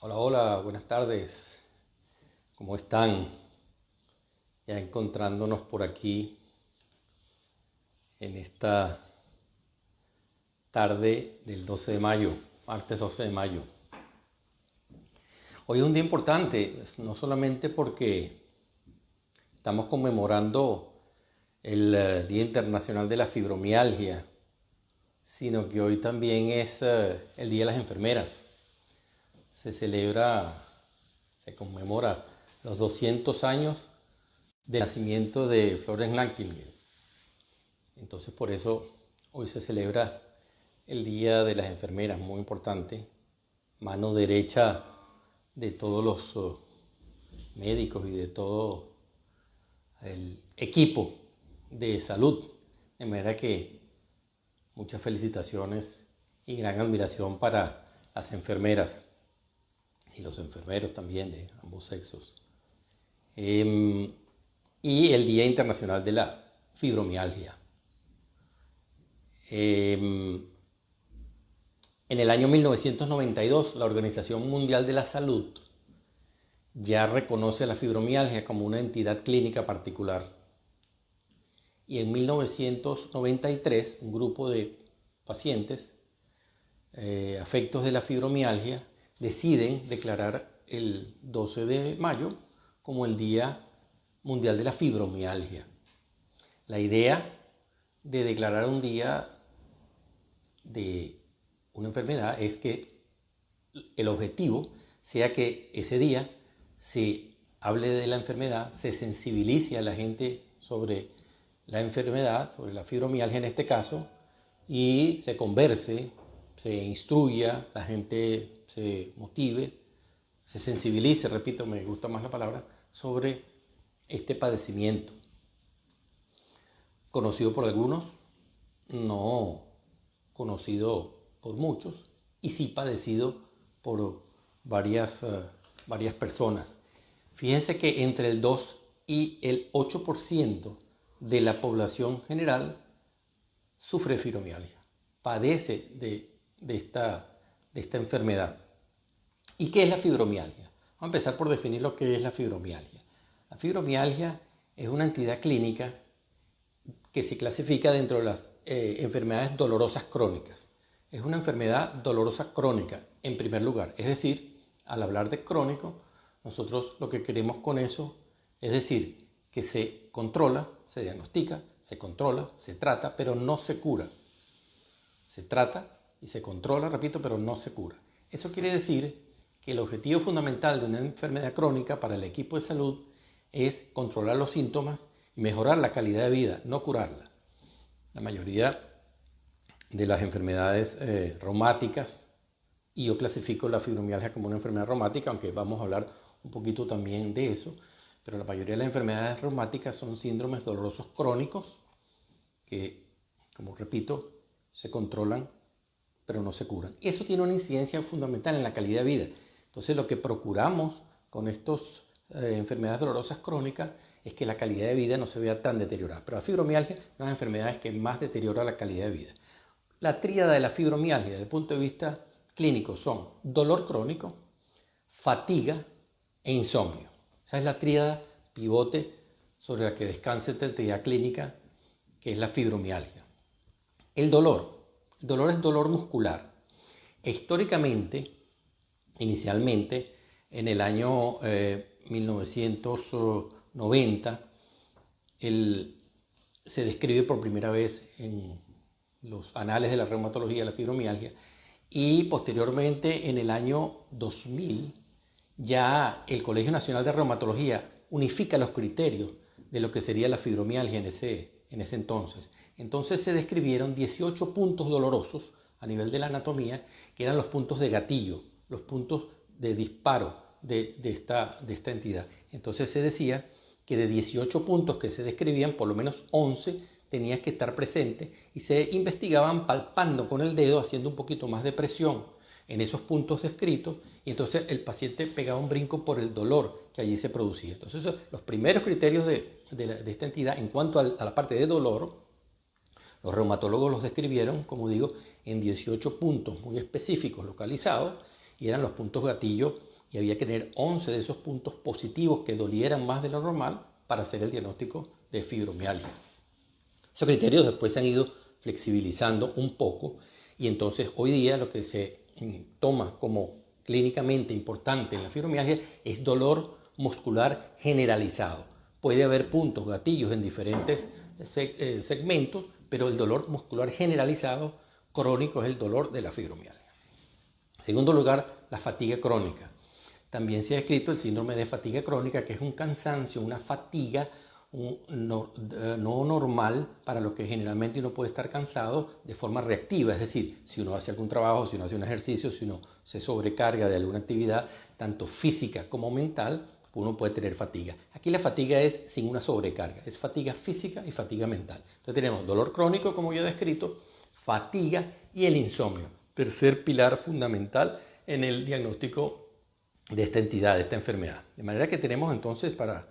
Hola, hola, buenas tardes. ¿Cómo están? Ya encontrándonos por aquí en esta tarde del 12 de mayo, martes 12 de mayo. Hoy es un día importante, no solamente porque estamos conmemorando el Día Internacional de la Fibromialgia, sino que hoy también es el Día de las Enfermeras. Se conmemora los 200 años del nacimiento de Florence Nightingale. Entonces por eso hoy se celebra el Día de las Enfermeras, muy importante, mano derecha de todos los médicos y de todo el equipo de salud. De manera que muchas felicitaciones y gran admiración para las enfermeras y los enfermeros también de ambos sexos. Y el Día Internacional de la Fibromialgia. En el año 1992, la Organización Mundial de la Salud ya reconoce la fibromialgia como una entidad clínica particular. Y en 1993, un grupo de pacientes afectos de la fibromialgia deciden declarar el 12 de mayo como el Día Mundial de la Fibromialgia. La idea de declarar un día de una enfermedad es que el objetivo sea que ese día se hable de la enfermedad, se sensibilice a la gente sobre la enfermedad, sobre la fibromialgia en este caso, y se converse, se instruya, la gente se motive, se sensibilice, repito, me gusta más la palabra, sobre este padecimiento. Conocido por algunos, no conocido por muchos y sí padecido por varias personas. Fíjense que entre el 2 y el 8% de la población general sufre fibromialgia, padece de esta enfermedad. ¿Y qué es la fibromialgia? Vamos a empezar por definir lo que es la fibromialgia. La fibromialgia es una entidad clínica que se clasifica dentro de las enfermedades dolorosas crónicas. Es una enfermedad dolorosa crónica, en primer lugar. Es decir, al hablar de crónico, nosotros lo que queremos con eso es decir que se controla, se diagnostica, se controla, se trata, pero no se cura. Se trata y se controla, repito, pero no se cura. Eso quiere decir que el objetivo fundamental de una enfermedad crónica para el equipo de salud es controlar los síntomas y mejorar la calidad de vida, no curarla. La mayoría de las enfermedades reumáticas, y yo clasifico la fibromialgia como una enfermedad reumática, aunque vamos a hablar un poquito también de eso, pero la mayoría de las enfermedades reumáticas son síndromes dolorosos crónicos que, como repito, se controlan pero no se curan. Y eso tiene una incidencia fundamental en la calidad de vida. Entonces lo que procuramos con estas enfermedades dolorosas crónicas es que la calidad de vida no se vea tan deteriorada. Pero la fibromialgia es una de las enfermedades que más deteriora la calidad de vida. La tríada de la fibromialgia desde el punto de vista clínico son dolor crónico, fatiga e insomnio. Esa es la tríada pivote sobre la que descansa esta entidad clínica que es la fibromialgia. El dolor es dolor muscular. Históricamente, inicialmente, en el año 1990, se describe por primera vez en los anales de la reumatología la fibromialgia, y posteriormente en el año 2000 ya el Colegio Nacional de Reumatología unifica los criterios de lo que sería la fibromialgia en ese entonces. Entonces se describieron 18 puntos dolorosos a nivel de la anatomía, que eran los puntos de gatillo, los puntos de disparo de esta entidad. Entonces se decía que de 18 puntos que se describían, por lo menos 11 tenía que estar presente y se investigaban palpando con el dedo, haciendo un poquito más de presión en esos puntos descritos, y entonces el paciente pegaba un brinco por el dolor que allí se producía. Entonces los primeros criterios de esta entidad en cuanto a la parte de dolor, los reumatólogos los describieron, como digo, en 18 puntos muy específicos, localizados, y eran los puntos gatillo y había que tener 11 de esos puntos positivos que dolieran más de lo normal para hacer el diagnóstico de fibromialgia. Esos criterios después se han ido flexibilizando un poco y entonces hoy día lo que se toma como clínicamente importante en la fibromialgia es dolor muscular generalizado. Puede haber puntos, gatillos en diferentes segmentos, pero el dolor muscular generalizado crónico es el dolor de la fibromialgia. En segundo lugar, la fatiga crónica. También se ha descrito el síndrome de fatiga crónica, que es un cansancio, una fatiga no normal para lo que generalmente uno puede estar cansado de forma reactiva, es decir, si uno hace algún trabajo, si uno hace un ejercicio, si uno se sobrecarga de alguna actividad, tanto física como mental, uno puede tener fatiga. Aquí la fatiga es sin una sobrecarga, es fatiga física y fatiga mental. Entonces tenemos dolor crónico, como ya he descrito, fatiga y el insomnio, tercer pilar fundamental en el diagnóstico de esta entidad, de esta enfermedad. De manera que tenemos entonces para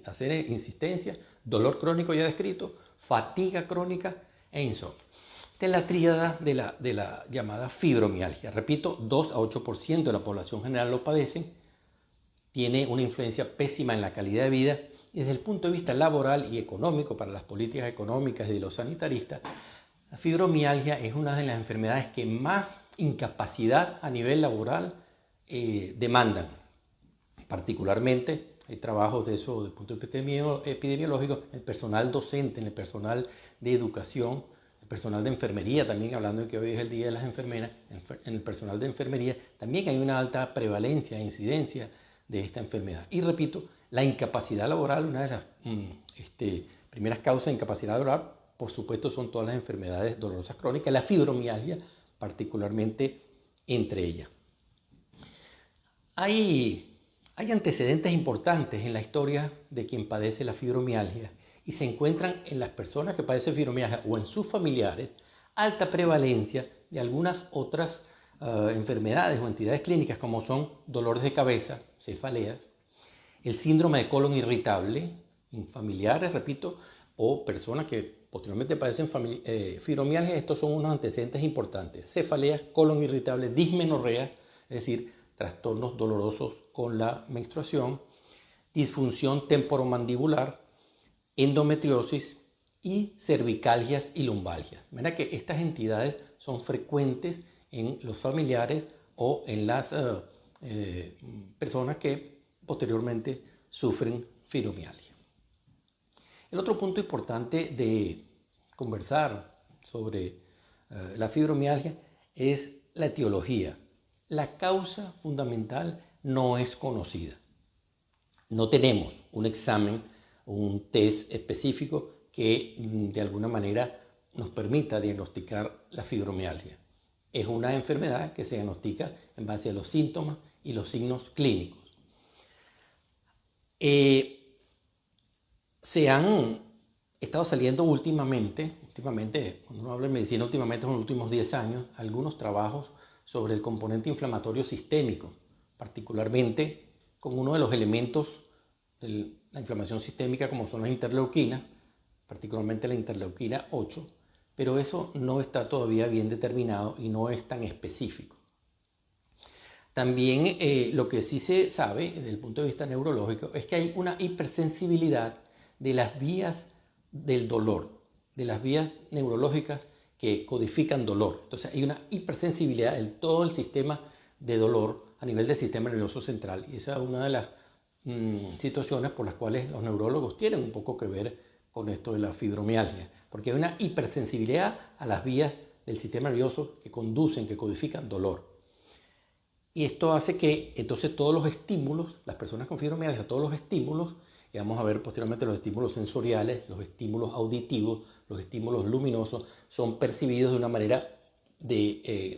hacer insistencia, dolor crónico ya descrito, fatiga crónica e insomnio. Esta es la tríada de la llamada fibromialgia. Repito, 2 a 8% de la población general lo padecen, tiene una influencia pésima en la calidad de vida y desde el punto de vista laboral y económico para las políticas económicas y de los sanitaristas, la fibromialgia es una de las enfermedades que más incapacidad a nivel laboral demandan. Particularmente hay trabajos de eso desde el punto de vista epidemiológico, el personal docente, en el personal de educación, el personal de enfermería, también hablando de que hoy es el Día de las Enfermeras, en el personal de enfermería también hay una alta prevalencia e incidencia de esta enfermedad. Y repito, la incapacidad laboral, una de las primeras causas de incapacidad laboral, por supuesto, son todas las enfermedades dolorosas crónicas, la fibromialgia particularmente entre ellas. Hay antecedentes importantes en la historia de quien padece la fibromialgia y se encuentran en las personas que padecen fibromialgia o en sus familiares alta prevalencia de algunas otras enfermedades o entidades clínicas como son dolores de cabeza, cefaleas, el síndrome de colon irritable en familiares, repito, o personas que posteriormente padecen fibromialgia. Estos son unos antecedentes importantes: cefaleas, colon irritable, dismenorrea, es decir, trastornos dolorosos con la menstruación, disfunción temporomandibular, endometriosis y cervicalgias y lumbalgias. De manera que estas entidades son frecuentes en los familiares o en las personas que posteriormente sufren fibromialgia. El otro punto importante de conversar sobre la fibromialgia es la etiología. La causa fundamental no es conocida. No tenemos un examen, un test específico que de alguna manera nos permita diagnosticar la fibromialgia. Es una enfermedad que se diagnostica en base a los síntomas y los signos clínicos. Se han estado saliendo últimamente, cuando uno habla de medicina últimamente, en los últimos 10 años, algunos trabajos sobre el componente inflamatorio sistémico, particularmente con uno de los elementos de la inflamación sistémica como son las interleuquinas, particularmente la interleuquina 8, pero eso no está todavía bien determinado y no es tan específico. También lo que sí se sabe desde el punto de vista neurológico es que hay una hipersensibilidad de las vías del dolor, de las vías neurológicas que codifican dolor. Entonces hay una hipersensibilidad en todo el sistema de dolor a nivel del sistema nervioso central y esa es una de las situaciones por las cuales los neurólogos tienen un poco que ver con esto de la fibromialgia, porque hay una hipersensibilidad a las vías del sistema nervioso que conducen, que codifican dolor. Y esto hace que entonces todos los estímulos, las personas con fibromialgia, todos los estímulos, y vamos a ver posteriormente los estímulos sensoriales, los estímulos auditivos, los estímulos luminosos, son percibidos de una manera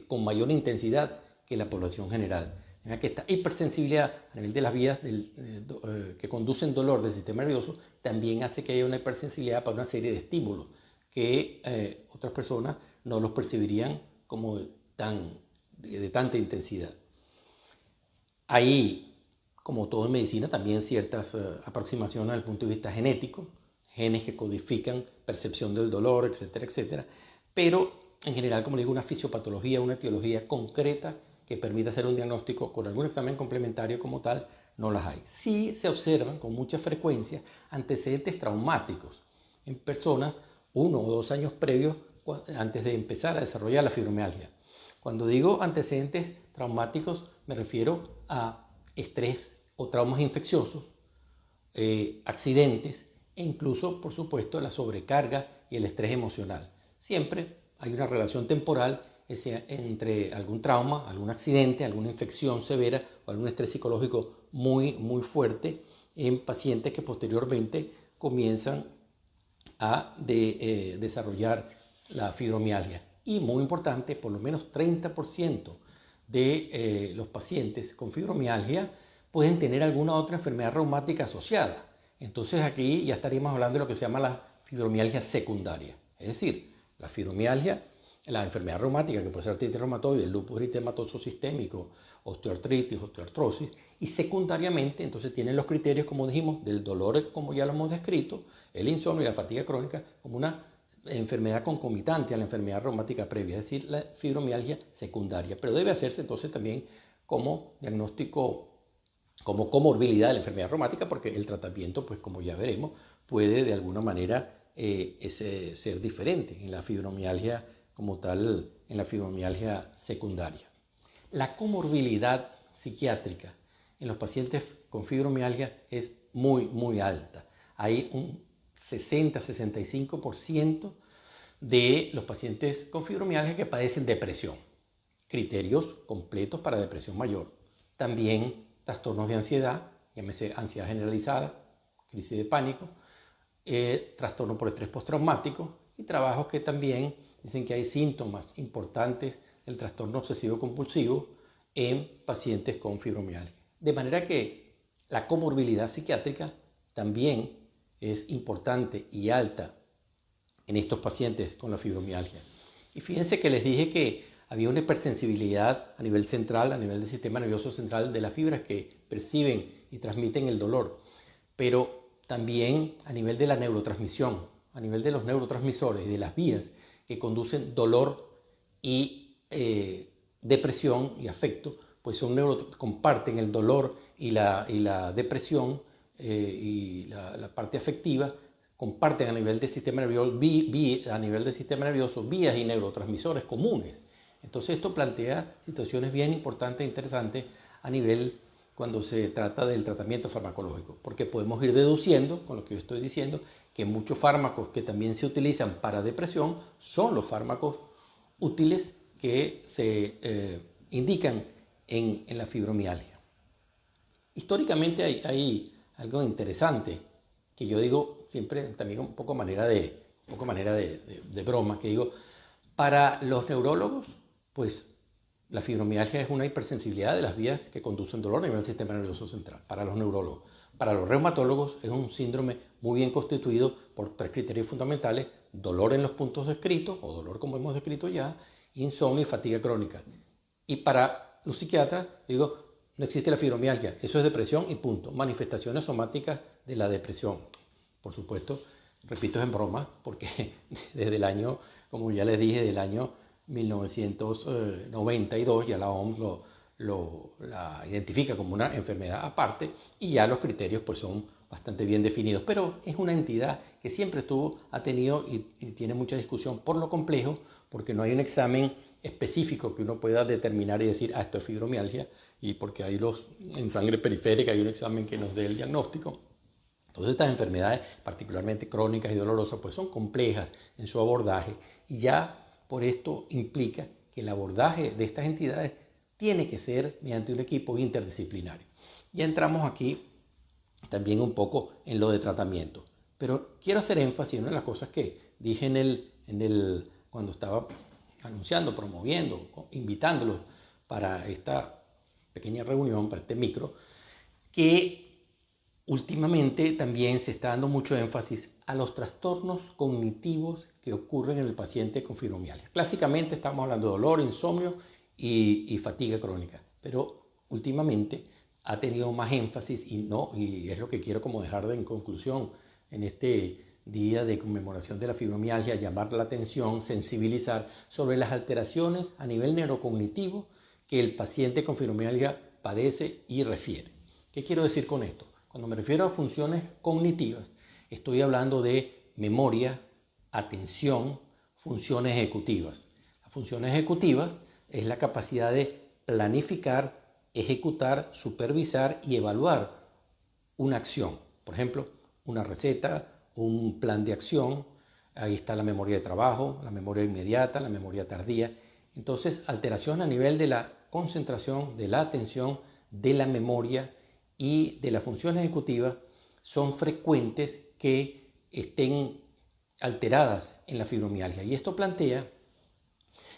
con mayor intensidad que la población general. Que esta hipersensibilidad a nivel de las vías que conducen dolor del sistema nervioso también hace que haya una hipersensibilidad para una serie de estímulos que otras personas no los percibirían como de tanta intensidad. Hay, como todo en medicina, también ciertas aproximaciones desde el punto de vista genético, genes que codifican percepción del dolor, etcétera, etcétera, pero en general, como digo, una fisiopatología, una etiología concreta que permita hacer un diagnóstico con algún examen complementario como tal, no las hay. Sí se observan con mucha frecuencia antecedentes traumáticos en personas 1 o 2 años previos antes de empezar a desarrollar la fibromialgia. Cuando digo antecedentes traumáticos me refiero a estrés o traumas infecciosos, accidentes e incluso, por supuesto, la sobrecarga y el estrés emocional. Siempre hay una relación temporal entre algún trauma, algún accidente, alguna infección severa o algún estrés psicológico muy fuerte en pacientes que posteriormente comienzan a desarrollar la fibromialgia. Y muy importante, por lo menos 30% de los pacientes con fibromialgia pueden tener alguna otra enfermedad reumática asociada. Entonces aquí ya estaríamos hablando de lo que se llama la fibromialgia secundaria. Es decir, la fibromialgia, la enfermedad reumática, que puede ser artritis reumatoide, el lupus eritematoso sistémico, osteoartritis, osteoartrosis, y secundariamente entonces tienen los criterios, como dijimos, del dolor, como ya lo hemos descrito, el insomnio y la fatiga crónica, como una enfermedad concomitante a la enfermedad reumática previa, es decir, la fibromialgia secundaria. Pero debe hacerse entonces también como diagnóstico, como comorbilidad de la enfermedad reumática, porque el tratamiento, pues como ya veremos, puede de alguna manera ser diferente en la fibromialgia como tal, en la fibromialgia secundaria. La comorbilidad psiquiátrica en los pacientes con fibromialgia es muy alta. Hay un 60-65% de los pacientes con fibromialgia que padecen depresión. Criterios completos para depresión mayor. También trastornos de ansiedad, llámese ansiedad generalizada, crisis de pánico, trastorno por estrés postraumático y trabajos que también dicen que hay síntomas importantes del trastorno obsesivo compulsivo en pacientes con fibromialgia. De manera que la comorbilidad psiquiátrica también es importante y alta en estos pacientes con la fibromialgia. Y fíjense que les dije que había una hipersensibilidad a nivel central, a nivel del sistema nervioso central, de las fibras que perciben y transmiten el dolor, pero también a nivel de la neurotransmisión, a nivel de los neurotransmisores y de las vías que conducen dolor y depresión y afecto, pues comparten el dolor y la depresión y la parte afectiva, comparten a nivel del sistema nervioso, vías y neurotransmisores comunes. Entonces esto plantea situaciones bien importantes e interesantes a nivel cuando se trata del tratamiento farmacológico, porque podemos ir deduciendo, con lo que yo estoy diciendo, que muchos fármacos que también se utilizan para depresión son los fármacos útiles que se indican en la fibromialgia. Históricamente hay algo interesante que yo digo siempre también un poco manera de broma, que digo, para los neurólogos, pues la fibromialgia es una hipersensibilidad de las vías que conducen dolor a nivel del sistema nervioso central, para los neurólogos. Para los reumatólogos es un síndrome muy bien constituido por 3 criterios fundamentales: dolor en los puntos descritos, o dolor como hemos descrito ya, insomnio y fatiga crónica. Y para los psiquiatras, digo, no existe la fibromialgia, eso es depresión y punto. Manifestaciones somáticas de la depresión. Por supuesto, repito, es en broma, porque desde el año, como ya les dije, del año 1992 ya la OMS la identifica como una enfermedad aparte y ya los criterios pues son bastante bien definidos, pero es una entidad que siempre ha tenido y tiene mucha discusión por lo complejo, porque no hay un examen específico que uno pueda determinar y decir, esto es fibromialgia, y porque en sangre periférica hay un examen que nos dé el diagnóstico. Entonces estas enfermedades, particularmente crónicas y dolorosas, pues son complejas en su abordaje, y ya por esto implica que el abordaje de estas entidades tiene que ser mediante un equipo interdisciplinario. Ya entramos aquí también un poco en lo de tratamiento, pero quiero hacer énfasis en una de las cosas que dije cuando estaba anunciando, promoviendo, invitándolos para esta pequeña reunión, para este micro, que últimamente también se está dando mucho énfasis a los trastornos cognitivos que ocurren en el paciente con fibromialgia. Clásicamente estamos hablando de dolor, insomnio y fatiga crónica, pero últimamente ha tenido más énfasis y es lo que quiero como dejar en conclusión en este día de conmemoración de la fibromialgia, llamar la atención, sensibilizar sobre las alteraciones a nivel neurocognitivo que el paciente con fibromialgia padece y refiere. ¿Qué quiero decir con esto? Cuando me refiero a funciones cognitivas, estoy hablando de memoria, atención, funciones ejecutivas. Las funciones ejecutivas es la capacidad de planificar, ejecutar, supervisar y evaluar una acción. Por ejemplo, una receta, un plan de acción. Ahí está la memoria de trabajo, la memoria inmediata, la memoria tardía. Entonces, alteración a nivel de la concentración, de la atención, de la memoria y de la función ejecutiva son frecuentes que estén alteradas en la fibromialgia. Y esto plantea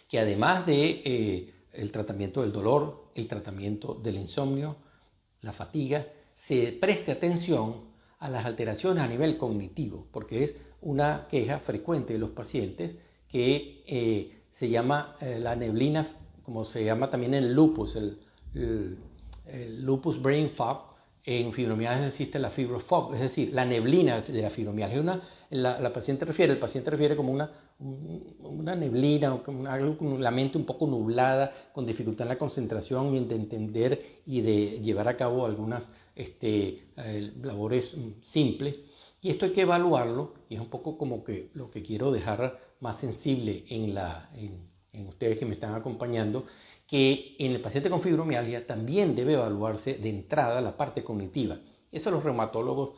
que además de el tratamiento del dolor, el tratamiento del insomnio, la fatiga, se preste atención a las alteraciones a nivel cognitivo, porque es una queja frecuente de los pacientes que se llama la neblina, como se llama también el lupus, el lupus brain fog. En fibromialgia existe la fibrofog, es decir, la neblina de la fibromialgia. El paciente refiere como una neblina, algo con la mente un poco nublada, con dificultad en la concentración y de entender y de llevar a cabo algunas labores simples. Y esto hay que evaluarlo, y es un poco como que lo que quiero dejar más sensible en ustedes que me están acompañando, que en el paciente con fibromialgia también debe evaluarse de entrada la parte cognitiva. Eso los reumatólogos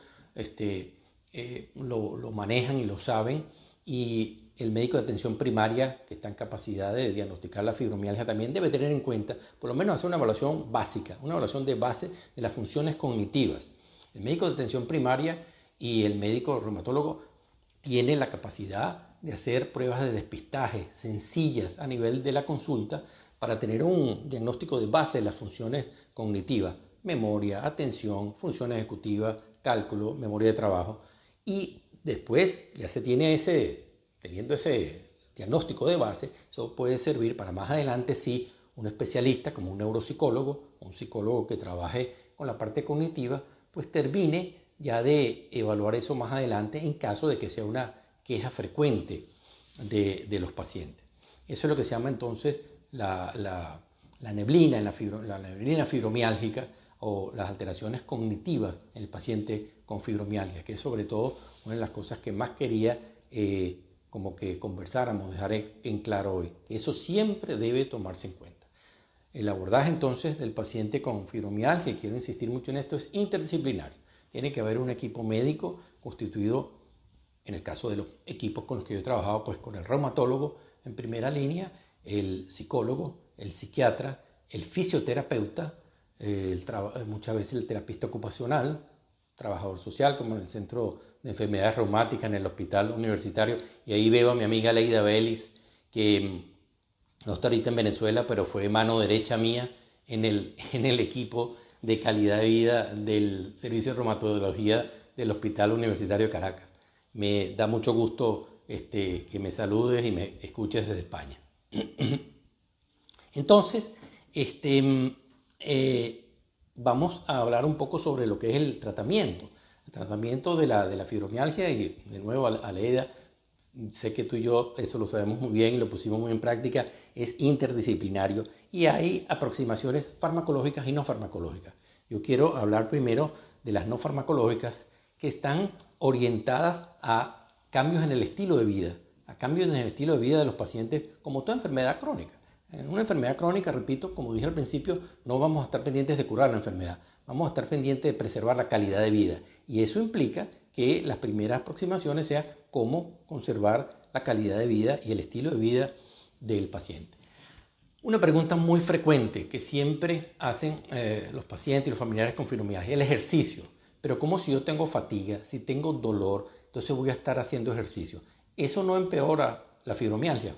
lo manejan y lo saben, y el médico de atención primaria que está en capacidad de diagnosticar la fibromialgia también debe tener en cuenta, por lo menos hacer una evaluación básica, una evaluación de base de las funciones cognitivas. El médico de atención primaria y el médico reumatólogo tienen la capacidad de hacer pruebas de despistaje sencillas a nivel de la consulta para tener un diagnóstico de base de las funciones cognitivas: memoria, atención, función ejecutiva, cálculo, memoria de trabajo. Y después ya se tiene teniendo ese diagnóstico de base, eso puede servir para más adelante si un especialista como un neuropsicólogo o un psicólogo que trabaje con la parte cognitiva, pues termine ya de evaluar eso más adelante en caso de que sea una queja frecuente de los pacientes. Eso es lo que se llama entonces la neblina, la neblina fibromiálgica, o las alteraciones cognitivas en el paciente con fibromialgia, que es sobre todo una de las cosas que más quería como que conversáramos, dejar en claro hoy. Eso siempre debe tomarse en cuenta. El abordaje entonces del paciente con fibromialgia, y quiero insistir mucho en esto, es interdisciplinario. Tiene que haber un equipo médico constituido, en el caso de los equipos con los que yo he trabajado, pues con el reumatólogo en primera línea, el psicólogo, el psiquiatra, el fisioterapeuta, muchas veces el terapista ocupacional, trabajador social, como en el Centro de Enfermedades Reumáticas en el Hospital Universitario. Y ahí veo a mi amiga Leida Vélez, que no está ahorita en Venezuela, pero fue mano derecha mía en el equipo de calidad de vida del Servicio de Reumatología del Hospital Universitario de Caracas. Me da mucho gusto que me saludes y me escuches desde España. Entonces, vamos a hablar un poco sobre lo que es el tratamiento. El tratamiento de la fibromialgia, y de nuevo, Aleida, sé que tú y yo eso lo sabemos muy bien y lo pusimos muy en práctica, es interdisciplinario, y hay aproximaciones farmacológicas y no farmacológicas. Yo quiero hablar primero de las no farmacológicas, que están orientadas a cambios en el estilo de vida, a cambios en el estilo de vida de los pacientes, como toda enfermedad crónica. En una enfermedad crónica, repito, como dije al principio, no vamos a estar pendientes de curar la enfermedad, vamos a estar pendientes de preservar la calidad de vida. Y eso implica que las primeras aproximaciones sean cómo conservar la calidad de vida y el estilo de vida del paciente. Una pregunta muy frecuente que siempre hacen los pacientes y los familiares con fibromialgia: el ejercicio. Pero ¿cómo si yo tengo fatiga, si tengo dolor, entonces voy a estar haciendo ejercicio? ¿Eso no empeora la fibromialgia?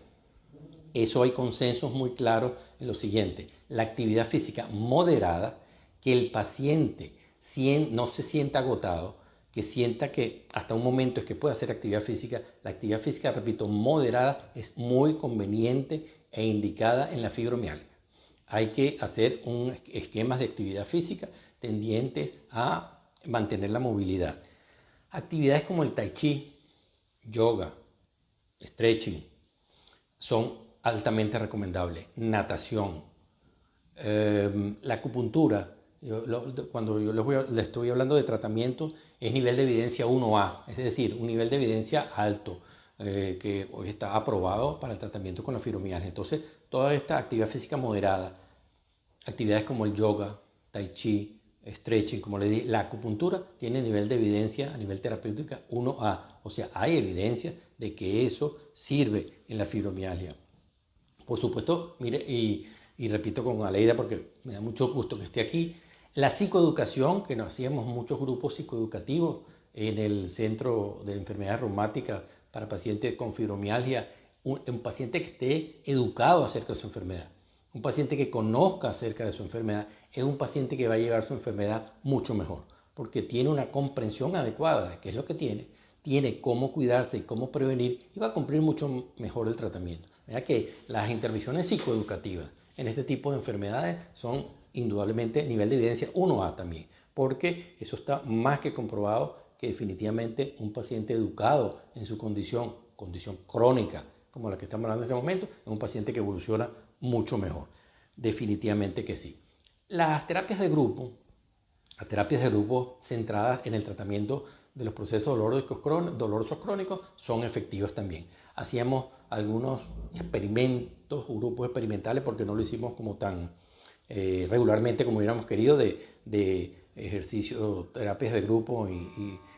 Eso hay consensos muy claros en lo siguiente: la actividad física moderada, que el paciente no se sienta agotado, que sienta que hasta un momento es que puede hacer actividad física. La actividad física, repito, moderada, es muy conveniente e indicada en la fibromialgia. Hay que hacer esquemas de actividad física tendientes a mantener la movilidad. Actividades como el tai chi, yoga, stretching, son altamente recomendables. Natación, la acupuntura, cuando yo les estoy hablando de tratamiento, es nivel de evidencia 1A, es decir, un nivel de evidencia alto, que hoy está aprobado para el tratamiento con la fibromialgia. Entonces, toda esta actividad física moderada, actividades como el yoga, tai chi, stretching, como le dije, la acupuntura tiene nivel de evidencia a nivel terapéutica 1A. O sea, hay evidencia de que eso sirve en la fibromialgia. Por supuesto, mire, y repito con Aleida porque me da mucho gusto que esté aquí, la psicoeducación, que nos hacíamos muchos grupos psicoeducativos en el Centro de Enfermedades Reumáticas para pacientes con fibromialgia, un paciente que esté educado acerca de su enfermedad. Un paciente que conozca acerca de su enfermedad es un paciente que va a llevar su enfermedad mucho mejor, porque tiene una comprensión adecuada de qué es lo que tiene cómo cuidarse y cómo prevenir y va a cumplir mucho mejor el tratamiento. Mira que las intervenciones psicoeducativas en este tipo de enfermedades son indudablemente nivel de evidencia 1A también, porque eso está más que comprobado que definitivamente un paciente educado en su condición crónica, como la que estamos hablando en este momento, es un paciente que evoluciona mucho mejor. Definitivamente que sí. Las terapias de grupo centradas en el tratamiento de los procesos dolorosos crónicos son efectivas también. Hacíamos algunos experimentos, grupos experimentales, porque no lo hicimos como tan regularmente como hubiéramos querido, de ejercicio, terapias de grupo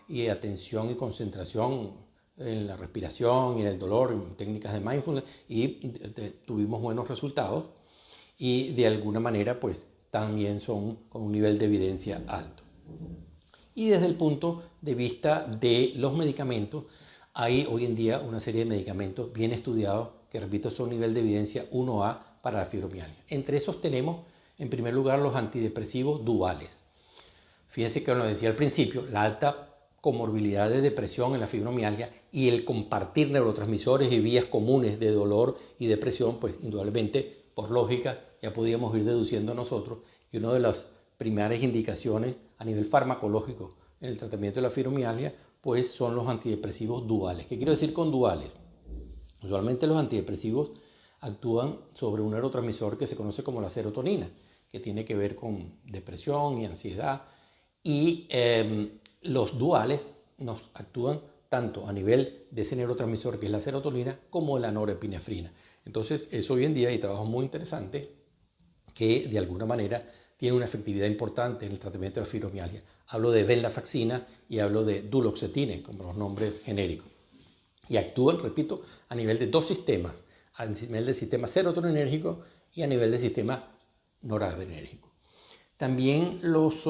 y atención y concentración en la respiración y en el dolor, en técnicas de mindfulness, y tuvimos buenos resultados y de alguna manera pues también son con un nivel de evidencia alto. Y desde el punto de vista de los medicamentos, hay hoy en día una serie de medicamentos bien estudiados que, repito, son nivel de evidencia 1A para la fibromialgia. Entre esos tenemos, en primer lugar, los antidepresivos duales. Fíjense que, como decía al principio, la alta comorbilidad de depresión en la fibromialgia y el compartir neurotransmisores y vías comunes de dolor y depresión, pues indudablemente, por lógica, ya podíamos ir deduciendo nosotros que una de las primarias indicaciones a nivel farmacológico en el tratamiento de la fibromialgia, pues son los antidepresivos duales. ¿Qué quiero decir con duales? Usualmente los antidepresivos actúan sobre un neurotransmisor que se conoce como la serotonina, que tiene que ver con depresión y ansiedad, y los duales nos actúan tanto a nivel de ese neurotransmisor que es la serotonina como de la norepinefrina. Entonces, eso hoy en día hay trabajos muy interesantes que de alguna manera tienen una efectividad importante en el tratamiento de la fibromialgia. Hablo de venlafaxina y hablo de duloxetine, como los nombres genéricos. Y actúan, repito, a nivel de dos sistemas, a nivel del sistema serotoninérgico y a nivel del sistema noradrenérgico. También los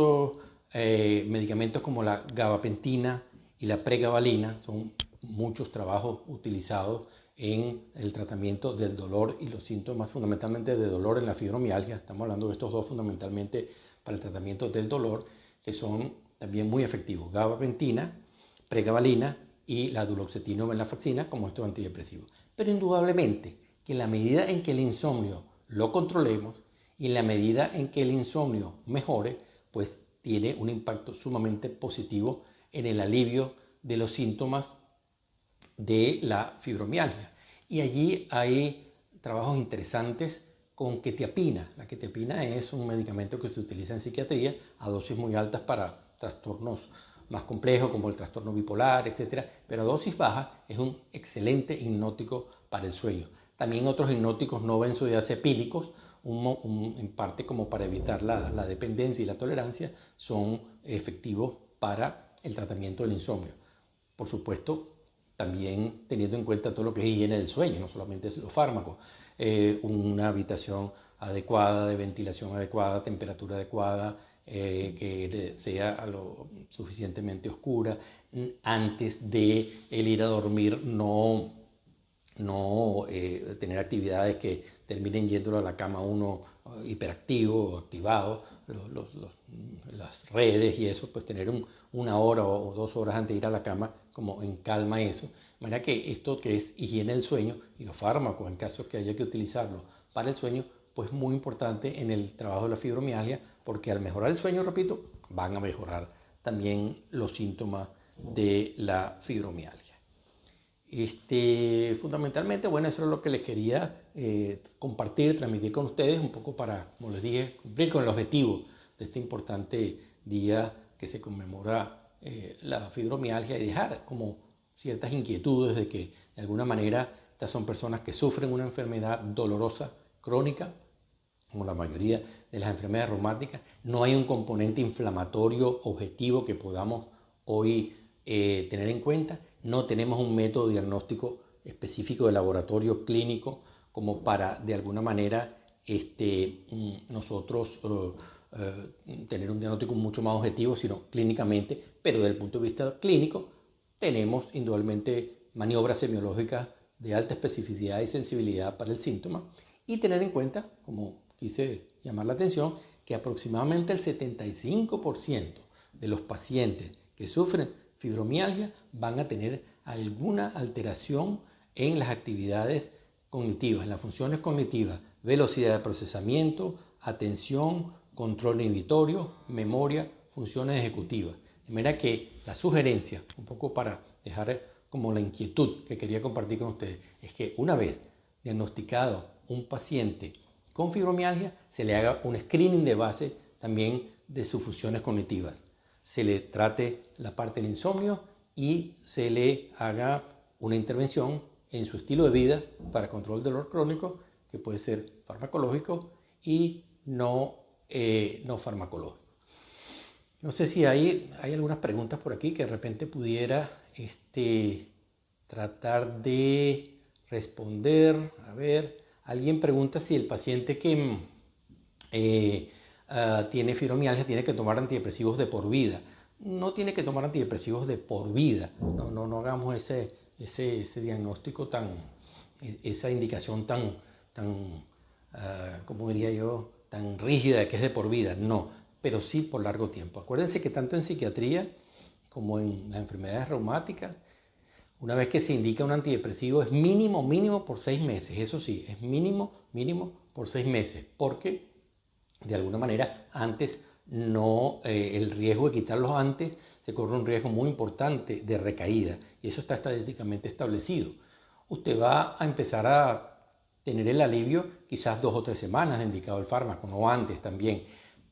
medicamentos como la gabapentina y la pregabalina son muchos trabajos utilizados en el tratamiento del dolor y los síntomas fundamentalmente de dolor en la fibromialgia. Estamos hablando de estos dos fundamentalmente para el tratamiento del dolor, que son también muy efectivos. Gabapentina, pregabalina y la duloxetina o venlafaxina como estos antidepresivos. Pero indudablemente que en la medida en que el insomnio lo controlemos y en la medida en que el insomnio mejore, pues tiene un impacto sumamente positivo en el alivio de los síntomas de la fibromialgia. Y allí hay trabajos interesantes con quetiapina. La quetiapina es un medicamento que se utiliza en psiquiatría a dosis muy altas para trastornos más complejos como el trastorno bipolar, etc. Pero a dosis bajas es un excelente hipnótico para el sueño. También otros hipnóticos no benzodiazepínicos, en parte como para evitar la dependencia y la tolerancia, son efectivos para el tratamiento del insomnio. Por supuesto, también teniendo en cuenta todo lo que es higiene del sueño, no solamente los fármacos, una habitación adecuada, de ventilación adecuada, temperatura adecuada, que sea lo suficientemente oscura. Antes de ir a dormir, no tener actividades que terminen yéndolo a la cama uno hiperactivo o activado, las redes y eso, pues tener una hora o 2 horas antes de ir a la cama como en calma eso. De manera que esto que es higiene del sueño y los fármacos en caso que haya que utilizarlo para el sueño, pues muy importante en el trabajo de la fibromialgia, porque al mejorar el sueño, repito, van a mejorar también los síntomas de la fibromialgia. Fundamentalmente, bueno, eso es lo que les quería compartir, transmitir con ustedes, un poco para, como les dije, cumplir con el objetivo de este importante día que se conmemora la fibromialgia y dejar como ciertas inquietudes de que de alguna manera estas son personas que sufren una enfermedad dolorosa, crónica, como la mayoría de las enfermedades reumáticas. No hay un componente inflamatorio objetivo que podamos hoy tener en cuenta. No tenemos un método diagnóstico específico de laboratorio clínico como para de alguna manera nosotros tener un diagnóstico mucho más objetivo, sino clínicamente, pero desde el punto de vista clínico tenemos indudablemente maniobras semiológicas de alta especificidad y sensibilidad para el síntoma, y tener en cuenta, como quise llamar la atención, que aproximadamente el 75% de los pacientes que sufren fibromialgia van a tener alguna alteración en las actividades cognitivas, en las funciones cognitivas, velocidad de procesamiento, atención, control inhibitorio, memoria, funciones ejecutivas. De manera que la sugerencia, un poco para dejar como la inquietud que quería compartir con ustedes, es que una vez diagnosticado un paciente con fibromialgia, se le haga un screening de base también de sus funciones cognitivas. Se le trate la parte del insomnio y se le haga una intervención en su estilo de vida para control del dolor crónico, que puede ser farmacológico y no farmacológico. No sé si hay algunas preguntas por aquí que de repente pudiera tratar de responder. A ver, alguien pregunta si el paciente que tiene fibromialgia tiene que tomar antidepresivos de por vida. No tiene que tomar antidepresivos de por vida. No hagamos ese diagnóstico esa indicación tan como diría yo, tan rígida de que es de por vida. No, pero sí por largo tiempo. Acuérdense que tanto en psiquiatría como en las enfermedades reumáticas, una vez que se indica un antidepresivo es mínimo por 6 meses. Eso sí, es mínimo por 6 meses, porque de alguna manera antes el riesgo de quitarlos antes se corre un riesgo muy importante de recaída, y eso está estadísticamente establecido. Usted va a empezar a tener el alivio quizás 2 o 3 semanas de indicado el fármaco, no antes también,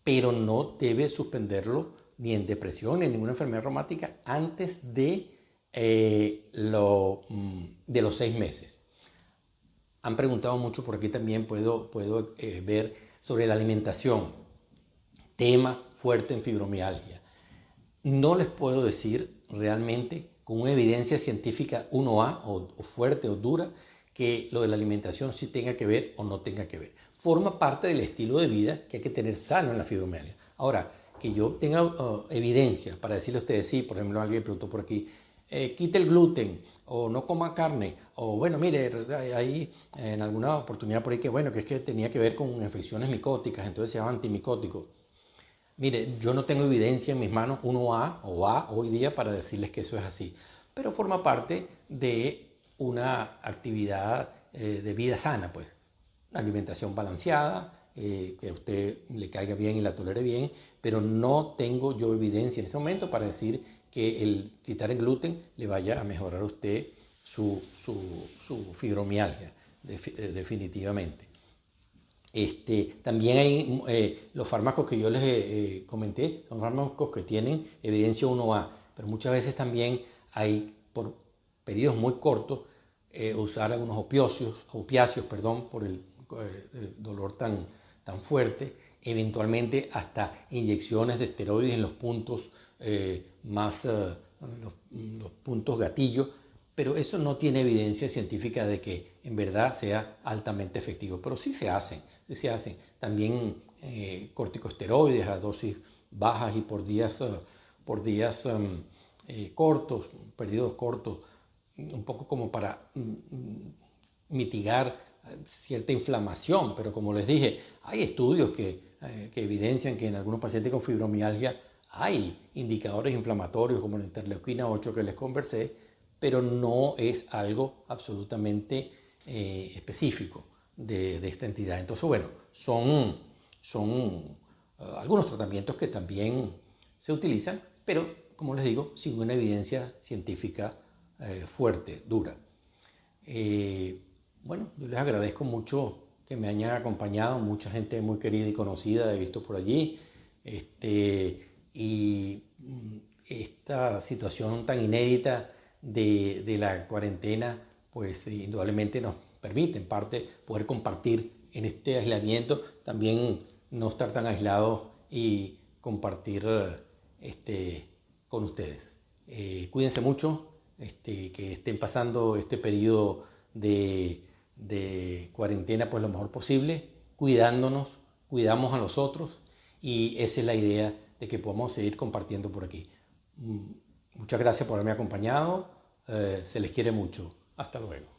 pero no debe suspenderlo ni en depresión ni en ninguna enfermedad reumática antes de los 6 meses. Han preguntado mucho por aquí también, puedo ver sobre la alimentación, tema fuerte en fibromialgia. No les puedo decir realmente con una evidencia científica 1A o fuerte o dura que lo de la alimentación sí tenga que ver o no tenga que ver. Forma parte del estilo de vida que hay que tener sano en la fibromialgia. Ahora, que yo tenga evidencia para decirle a ustedes, sí, por ejemplo, alguien preguntó por aquí, quite el gluten o no coma carne, o bueno, mire, hay en alguna oportunidad por ahí que bueno, que es que tenía que ver con infecciones micóticas, entonces se llama antimicótico. Mire, yo no tengo evidencia en mis manos 1A o A hoy día para decirles que eso es así, pero forma parte de una actividad de vida sana, pues, una alimentación balanceada, que a usted le caiga bien y la tolere bien, pero no tengo yo evidencia en este momento para decir que el quitar el gluten le vaya a mejorar a usted su fibromialgia, definitivamente. También hay los fármacos que yo les comenté, son fármacos que tienen evidencia 1A, pero muchas veces también hay por periodos muy cortos usar algunos opiáceos, por el dolor tan fuerte, eventualmente hasta inyecciones de esteroides en los puntos los puntos gatillo, pero eso no tiene evidencia científica de que en verdad sea altamente efectivo, pero sí se hacen. También corticosteroides a dosis bajas y por días cortos, periodos cortos, un poco como para mitigar cierta inflamación, pero como les dije, hay estudios que evidencian que en algunos pacientes con fibromialgia hay indicadores inflamatorios como la interleuquina 8 que les conversé, pero no es algo absolutamente específico de esta entidad. Entonces, bueno, son algunos tratamientos que también se utilizan, pero como les digo, sin una evidencia científica fuerte, dura. Bueno, yo les agradezco mucho que me hayan acompañado, mucha gente muy querida y conocida he visto por allí. Y esta situación tan inédita de la cuarentena, pues indudablemente nos permite en parte poder compartir en este aislamiento, también no estar tan aislados y compartir con ustedes. Cuídense mucho, que estén pasando este periodo de cuarentena pues lo mejor posible, cuidándonos, cuidamos a los otros y esa es la idea de que podamos seguir compartiendo por aquí. Muchas gracias por haberme acompañado, se les quiere mucho, hasta luego.